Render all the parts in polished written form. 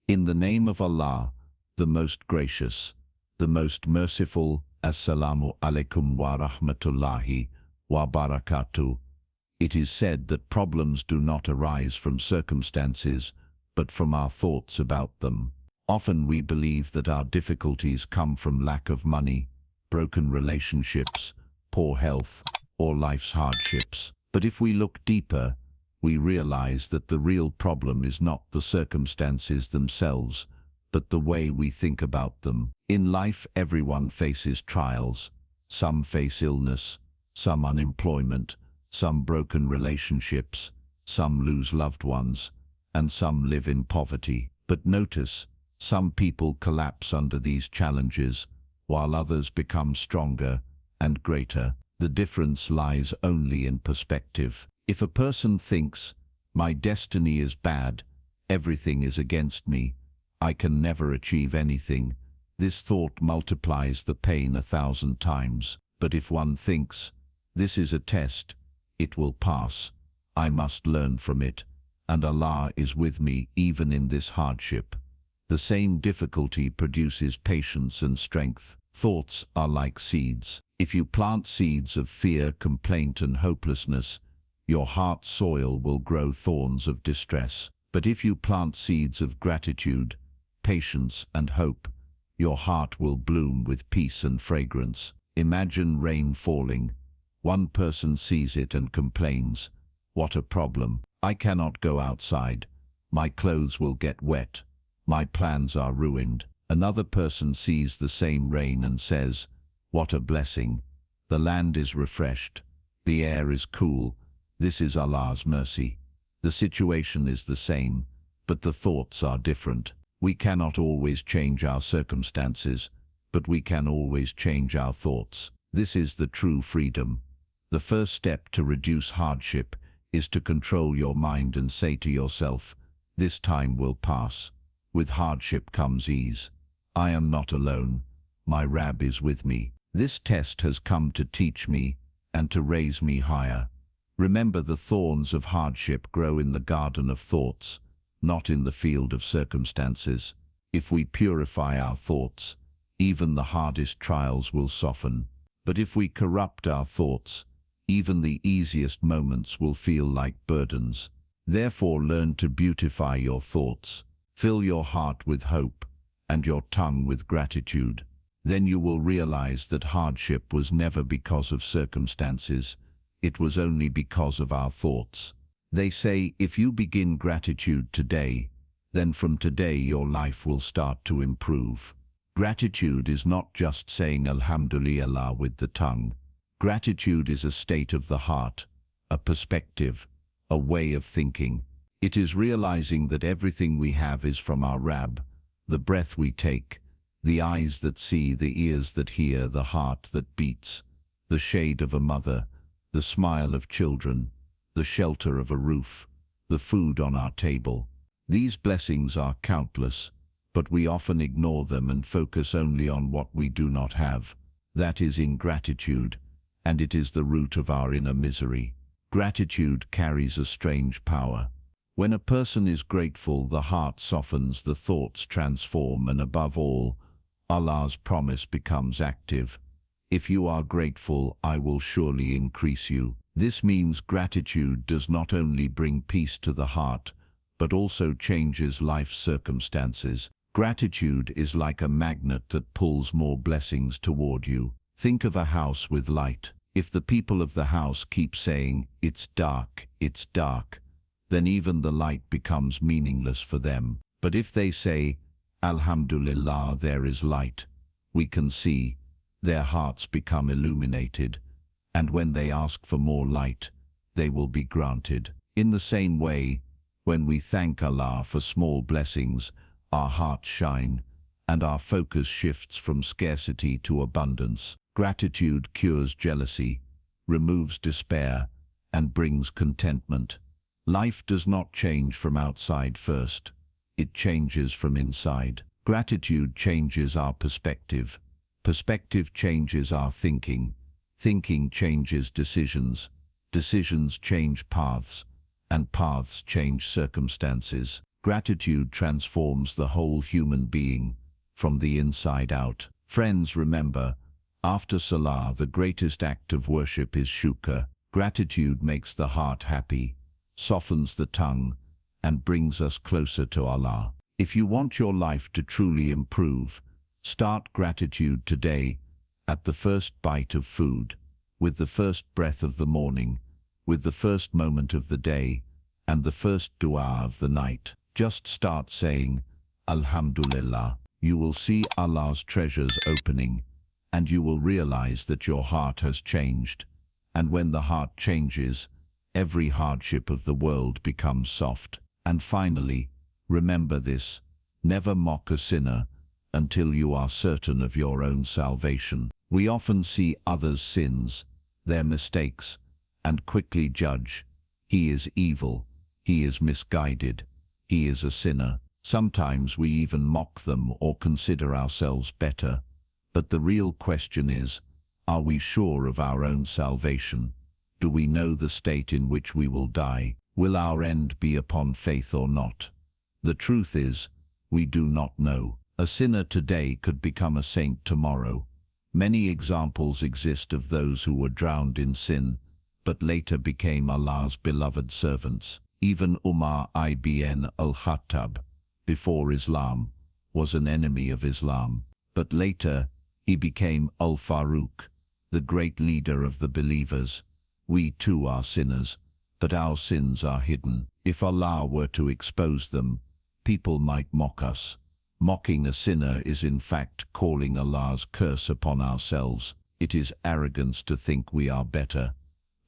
In the name of Allah, the most gracious, the most merciful. Assalamu alaikum wa rahmatullahi wa barakatuh. It is said that problems do not arise from circumstances, but from our thoughts about them. Often we believe that our difficulties come from lack of money, broken relationships, poor health, or life's hardships. But if we look deeper, we realize that the real problem is not the circumstances themselves, but the way we think about them. In life, everyone faces trials. Some face illness, some unemployment, some broken relationships, some lose loved ones, and some live in poverty. But notice, some people collapse under these challenges, while others become stronger and greater. The difference lies only in perspective. If a person thinks, "My destiny is bad, everything is against me, I can never achieve anything," this thought multiplies the pain 1,000 times. But if one thinks, "This is a test, it will pass, I must learn from it, and Allah is with me even in this hardship," the same difficulty produces patience and strength. Thoughts are like seeds. If you plant seeds of fear, complaint, and hopelessness, your heart's soil will grow thorns of distress. But if you plant seeds of gratitude, patience, and hope, your heart will bloom with peace and fragrance. Imagine rain falling. One person sees it and complains, "What a problem. I cannot go outside. My clothes will get wet. My plans are ruined." Another person sees the same rain and says, "What a blessing. The land is refreshed. The air is cool. This is Allah's mercy." The situation is the same, but the thoughts are different. We cannot always change our circumstances, but we can always change our thoughts. This is the true freedom. The first step to reduce hardship is to control your mind and say to yourself, "This time will pass." With hardship comes ease. I am not alone. My Rabb is with me. This test has come to teach me and to raise me higher. Remember, the thorns of hardship grow in the garden of thoughts, not in the field of circumstances. If we purify our thoughts, even the hardest trials will soften. But if we corrupt our thoughts, even the easiest moments will feel like burdens. Therefore, learn to beautify your thoughts. Fill your heart with hope and your tongue with gratitude. Then you will realize that hardship was never because of circumstances. It was only because of our thoughts. They say, if you begin gratitude today, then from today your life will start to improve. Gratitude is not just saying Alhamdulillah with the tongue. Gratitude is a state of the heart, a perspective, a way of thinking. It is realizing that everything we have is from our Rabb, the breath we take, the eyes that see, the ears that hear, the heart that beats, the shade of a mother, the smile of children, the shelter of a roof, the food on our table. These blessings are countless, but we often ignore them and focus only on what we do not have. That is ingratitude, and it is the root of our inner misery. Gratitude carries a strange power. When a person is grateful, the heart softens, the thoughts transform, and above all, Allah's promise becomes active. If you are grateful, I will surely increase you. This means gratitude does not only bring peace to the heart, but also changes life's circumstances. Gratitude is like a magnet that pulls more blessings toward you. Think of a house with light. If the people of the house keep saying, it's dark, then even the light becomes meaningless for them. But if they say, Alhamdulillah, there is light, we can see, their hearts become illuminated, and when they ask for more light, they will be granted. In the same way, when we thank Allah for small blessings, our hearts shine, and our focus shifts from scarcity to abundance. Gratitude cures jealousy, removes despair, and brings contentment. Life does not change from outside first. It changes from inside. Gratitude changes our perspective. Perspective changes our thinking. Thinking changes decisions. Decisions change paths, and paths change circumstances. Gratitude transforms the whole human being from the inside out. Friends, remember, after Salah, the greatest act of worship is shukr. Gratitude makes the heart happy, softens the tongue, and brings us closer to Allah. If you want your life to truly improve, start gratitude today, at the first bite of food, with the first breath of the morning, with the first moment of the day, and the first dua of the night. Just start saying, Alhamdulillah. You will see Allah's treasures opening, and you will realize that your heart has changed. And when the heart changes, every hardship of the world becomes soft. And finally, remember this: never mock a sinner until you are certain of your own salvation. We often see others' sins, their mistakes, and quickly judge. He is evil, he is misguided, he is a sinner. Sometimes we even mock them or consider ourselves better. But the real question is, are we sure of our own salvation? Do we know the state in which we will die? Will our end be upon faith or not? The truth is, we do not know. A sinner today could become a saint tomorrow. Many examples exist of those who were drowned in sin, but later became Allah's beloved servants. Even Umar ibn al-Khattab, before Islam, was an enemy of Islam, but later he became Al-Faruq, the great leader of the believers. We too are sinners, but our sins are hidden. If Allah were to expose them, people might mock us. Mocking a sinner is in fact calling Allah's curse upon ourselves. It is arrogance to think we are better.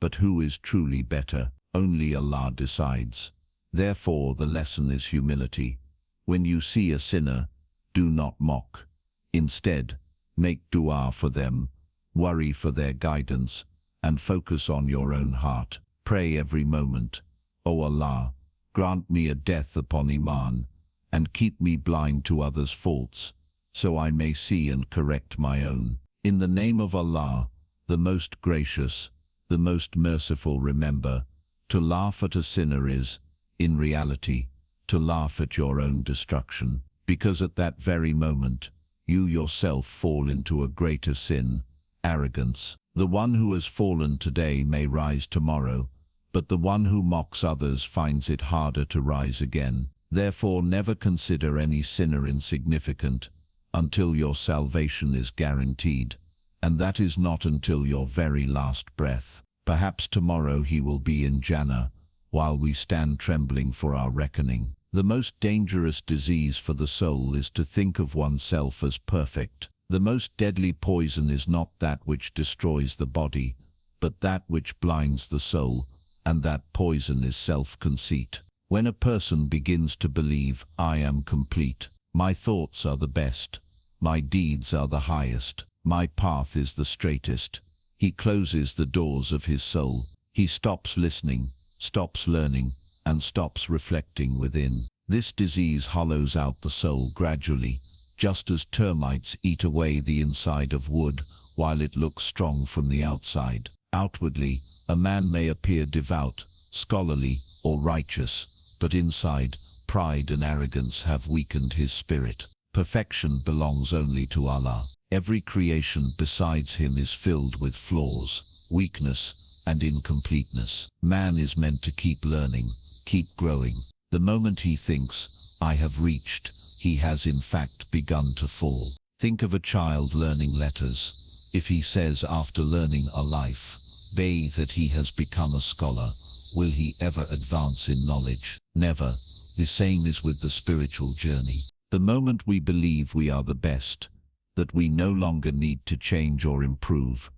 But who is truly better? Only Allah decides. Therefore the lesson is humility. When you see a sinner, do not mock. Instead, make dua for them, worry for their guidance, and focus on your own heart. Pray every moment, O Allah, grant me a death upon Iman, and keep me blind to others' faults, so I may see and correct my own. In the name of Allah, the most gracious, the most merciful, remember, to laugh at a sinner is, in reality, to laugh at your own destruction, because at that very moment, you yourself fall into a greater sin, arrogance. The one who has fallen today may rise tomorrow, but the one who mocks others finds it harder to rise again. Therefore, never consider any sinner insignificant until your salvation is guaranteed, and that is not until your very last breath. Perhaps tomorrow he will be in Jannah, while we stand trembling for our reckoning. The most dangerous disease for the soul is to think of oneself as perfect. The most deadly poison is not that which destroys the body, but that which blinds the soul, and that poison is self-conceit. When a person begins to believe, I am complete, my thoughts are the best, my deeds are the highest, my path is the straightest, he closes the doors of his soul. He stops listening, stops learning, and stops reflecting within. This disease hollows out the soul gradually, just as termites eat away the inside of wood while it looks strong from the outside. Outwardly, a man may appear devout, scholarly, or righteous, but inside, pride and arrogance have weakened his spirit. Perfection belongs only to Allah. Every creation besides him is filled with flaws, weakness, and incompleteness. Man is meant to keep learning, keep growing. The moment he thinks, I have reached, he has in fact begun to fall. Think of a child learning letters. If he says after learning a life, that he has become a scholar, will he ever advance in knowledge? Never. The same is with the spiritual journey. The moment we believe we are the best, that we no longer need to change or improve,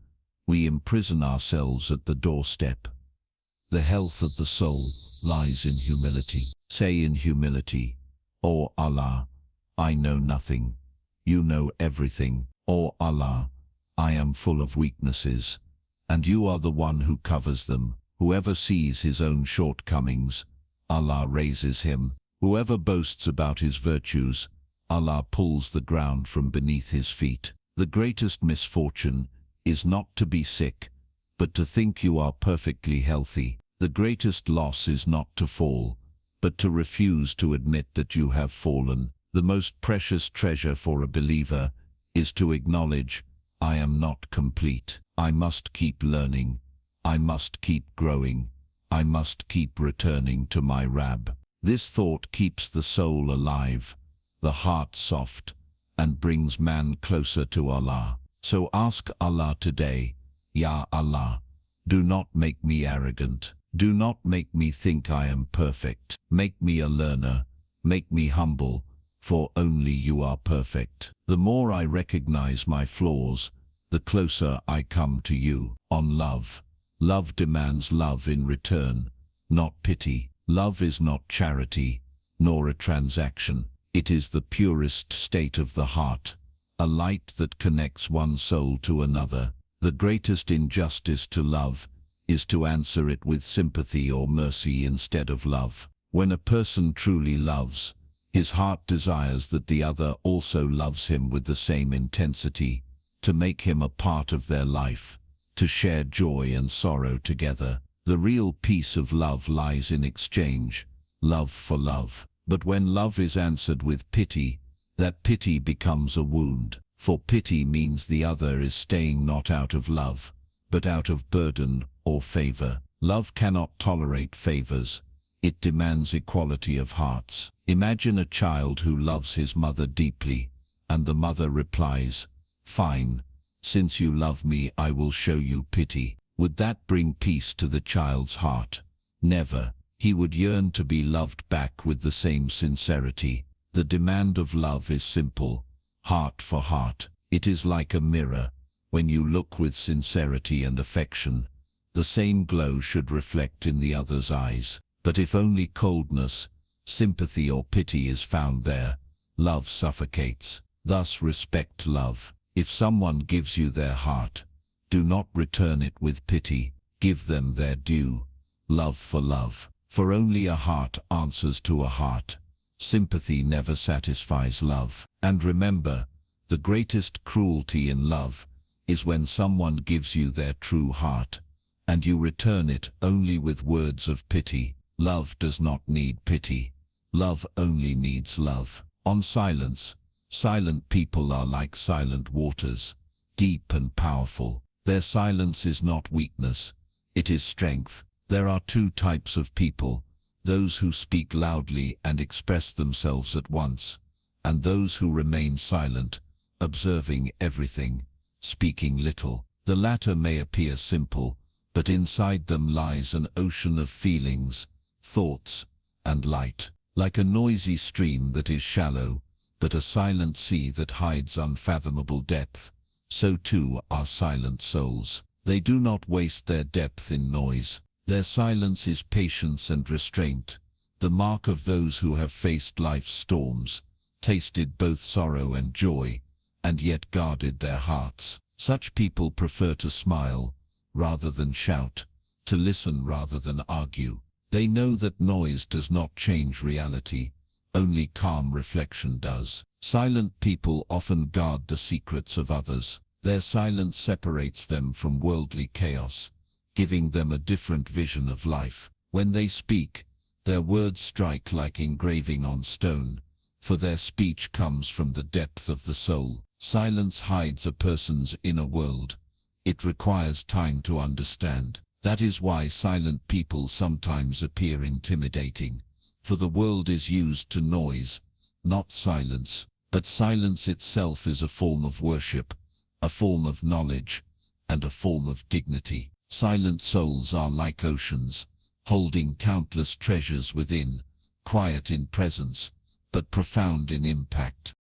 we imprison ourselves at the doorstep. The health of the soul lies in humility. Say in humility, O Allah, I know nothing. You know everything. O Allah, I am full of weaknesses, and you are the one who covers them. Whoever sees his own shortcomings, Allah raises him. Whoever boasts about his virtues, Allah pulls the ground from beneath his feet. The greatest misfortune is not to be sick, but to think you are perfectly healthy. The greatest loss is not to fall, but to refuse to admit that you have fallen. The most precious treasure for a believer is to acknowledge, I am not complete. I must keep learning. I must keep growing. I must keep returning to my Rabb. This thought keeps the soul alive, the heart soft, and brings man closer to Allah. So ask Allah today, Ya Allah, do not make me arrogant. Do not make me think I am perfect. Make me a learner. Make me humble, for only you are perfect. The more I recognize my flaws, the closer I come to you. On love. Love demands love in return, not pity. Love is not charity, nor a transaction. It is the purest state of the heart, a light that connects one soul to another. The greatest injustice to love is to answer it with sympathy or mercy instead of love. When a person truly loves, his heart desires that the other also loves him with the same intensity, to make him a part of their life, to share joy and sorrow together. The real peace of love lies in exchange, love for love. But when love is answered with pity, that pity becomes a wound. For pity means the other is staying not out of love, but out of burden or favor. Love cannot tolerate favors. It demands equality of hearts. Imagine a child who loves his mother deeply, and the mother replies, "Fine, since you love me, I will show you pity." Would that bring peace to the child's heart? Never. He would yearn to be loved back with the same sincerity. The demand of love is simple, heart for heart. It is like a mirror. When you look with sincerity and affection, the same glow should reflect in the other's eyes. But if only coldness, sympathy or pity is found there, love suffocates. Thus respect love. If someone gives you their heart, do not return it with pity. Give them their due. Love for love. For only a heart answers to a heart. Sympathy never satisfies love. And remember, the greatest cruelty in love is when someone gives you their true heart, and you return it only with words of pity. Love does not need pity. Love only needs love. On silence. Silent people are like silent waters, deep and powerful. Their silence is not weakness, it is strength. There are two types of people, those who speak loudly and express themselves at once, and those who remain silent, observing everything, speaking little. The latter may appear simple, but inside them lies an ocean of feelings, thoughts, and light. Like a noisy stream that is shallow, but a silent sea that hides unfathomable depth, so too are silent souls. They do not waste their depth in noise. Their silence is patience and restraint, the mark of those who have faced life's storms, tasted both sorrow and joy, and yet guarded their hearts. Such people prefer to smile rather than shout, to listen rather than argue. They know that noise does not change reality, only calm reflection does. Silent people often guard the secrets of others. Their silence separates them from worldly chaos, giving them a different vision of life. When they speak, their words strike like engraving on stone, for their speech comes from the depth of the soul. Silence hides a person's inner world. It requires time to understand. That is why silent people sometimes appear intimidating, for the world is used to noise, not silence. But silence itself is a form of worship, a form of knowledge, and a form of dignity. Silent souls are like oceans, holding countless treasures within, quiet in presence, but profound in impact.